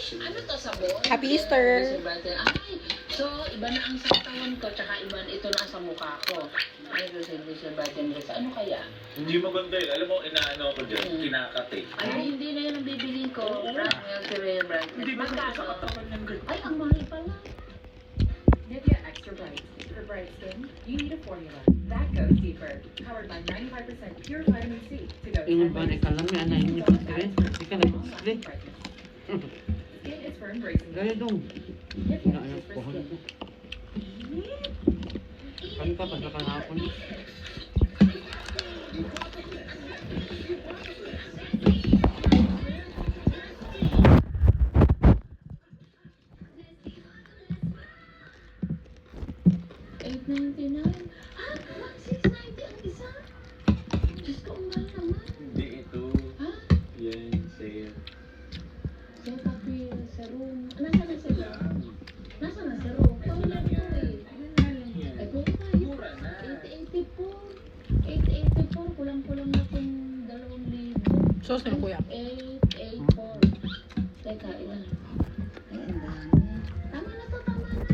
Ano to, sabon? Happy Easter! Ay, so iba na ang sa katawan ko, tsaka iba ito na sa mukha ko. Ay, hindi siya batin sa ano kaya? Hindi maganda yun. Alam mo, inaano ako dyan, kinakate. Ay, hindi na yun ang bibili ko. Brand milk, cereal brand. Hindi ba sa katawan yan ganyan? Ay, ang mahal pala. Nivea Extra Bright. For bright skin, you need a formula that goes deeper. Powered by 95% pure vitamin C to go Ingon ba na kalami, ana inyo pa sire? Ika lang sire. Skin is for embracing. Gaya dong. Nivea Ano is for pohon skin. ko. Kanta pa sa kanapon. $8.99. Ha? $6.90 ang isa? Diyos ko, ang mahal naman. Hindi ito. Ha? Yan, sale. Cetaphil, serum. Nasaan na serum? Nasaan na serum? Pangyan ko eh. Ay, kung tayo. Mura na. 884. 884. Kulang-kulang na kung 2,000. Sauce na kuya. 884. Teka, ilan? Ay, ang dami. Tama na to, tama na.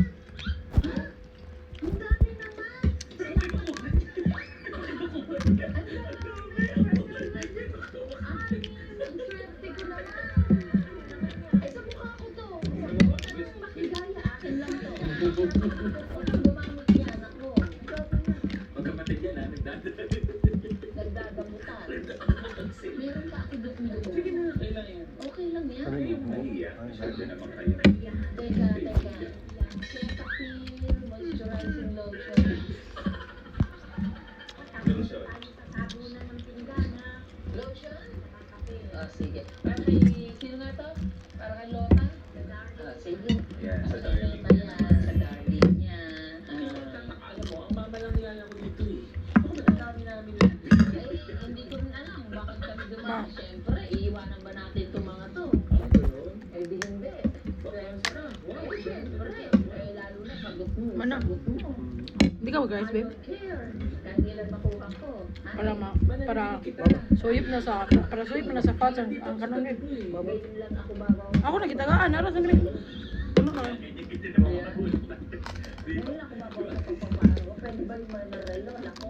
Ha? Ang dami naman. Ang swerte ko naman. Ay, sa mukha ko to. Makigaya, akin lang to. Kung gumamit yan ako. Magkapatid yan, ha? Nagdadala. Nagdadamutan. Meron ka ako dugo-dugo. Sige na, kailan yan? Okay lang yan. Nahiya. Masyado naman kayo. Teka. Cetaphil moisturizing lotion. Lotion. Lotion? Sige. Para kay, sino nga to? Para kay Lota? Sige. Yan, sa Para kay darling. Lota yan. Sa darling niya. Alam mo, ang mama lang nilala ko dito eh. Bakit ang dami namin dito? Ay, hindi ko rin alam. Bakit kami dumami? Siyempre, iiwanan ba natin itong mga to? Ano yun? Eh, di hindi. Siyempre. Wow, Eh, siyempre. Eh, lalo na sagot mo. Mana? Sagot mo. Hindi ka mag-rice, babe? I don't care. Kahit ilan makuha ko. Ha? Para suyip na sa fats ang kanon yun. Ngayon lang ako babaw. Ako nagitagaan, aras ang rin. Ano ka? Ngayon ako babaw sa pagpaparo. Pwede ba yung manarelo? Ako.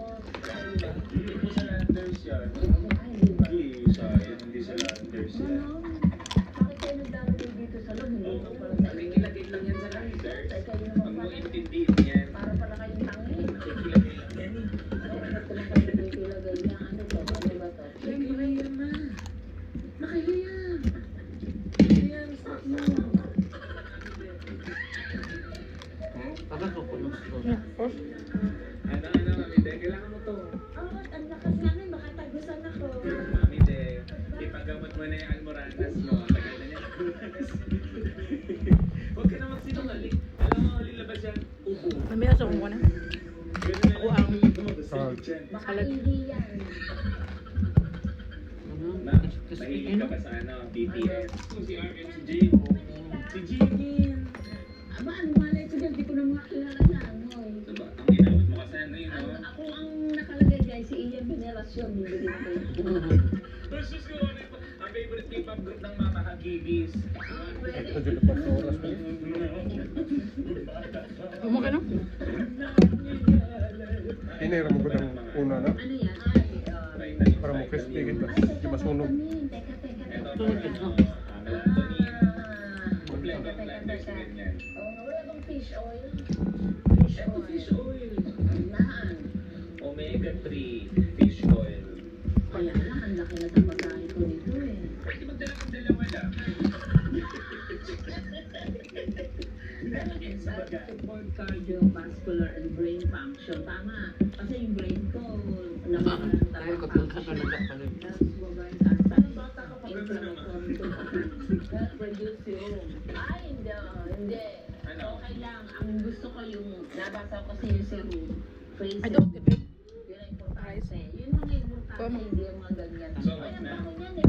Hindi po sa landers yan. Ay, di ba? Hindi sa landers yan. Ano? Bakit kayo nagdarating dito sa loob? Hindi ko pala sa inyo. Nakikilagay lang yan sa landers. Ay, kayo Pag naman mo pala. intindihin yan, Para pala kayong tangi. nakikilagay lang yan eh. Bakit ko na kayo nilagay niya? Ano to? Ano ba to? Siyempre yan na. Nakahiya yan. Yan, stop mo. Tagal ko kuno. Ano, Mami, kailangan mo to. Ang lakas namin, makatagusan ako. Mami, ipagamot mo na yung almoranas mo. Tagal na niya. Huwag ka na magsinungaling. Alam mo, lilabas yan, ubo. May aso ko na. Ganun na Ako ang- gumagasal dyan. Baka hindi yan. Ano? Na, mahilig ka ba sa ano, BTS? Si RM, si Jay. Si Jimin. Aba, ano malay ko dyan? Di ko na mga kilala na ano eh. Ito ba? Ang inabot mo kasi ano yun, no? Ako ang nakalagay guys, si Ian Veneracion. Bibili ko. Versus ko, ano yun? Ang favorite K-pop group ng Mama Hagibis. Umo ka no? Inira mo ko ng una na Ano yan? Ay, para mo crispy gid ba? Di masunog. Teka. Ito, Tulog ito. Kompleto ang blenders ganyan. Oh, wala bang fish oil? Ito fish oil. Naan. Omega 3 fish oil. Kaya na, ang laki na sa pagkain ko nito eh. Pwede magdala ng dalawa lang. Sa baga. Support cardiovascular and brain function. Tama. Kasi yung brain ko, nakakalang Tayo ko talaga sa kanila pa rin. Parang bata ka pa Inflammatory. That reduce yung... Ay, hindi. Ano? Okay lang. Ang gusto ko yung... Nabasa ko kasi yung serum. Face I don't, babe. Yun ang importante. Yun ang importante, Tama. hindi yung mga ganyan. So, Ay, ang na. bango niyan eh.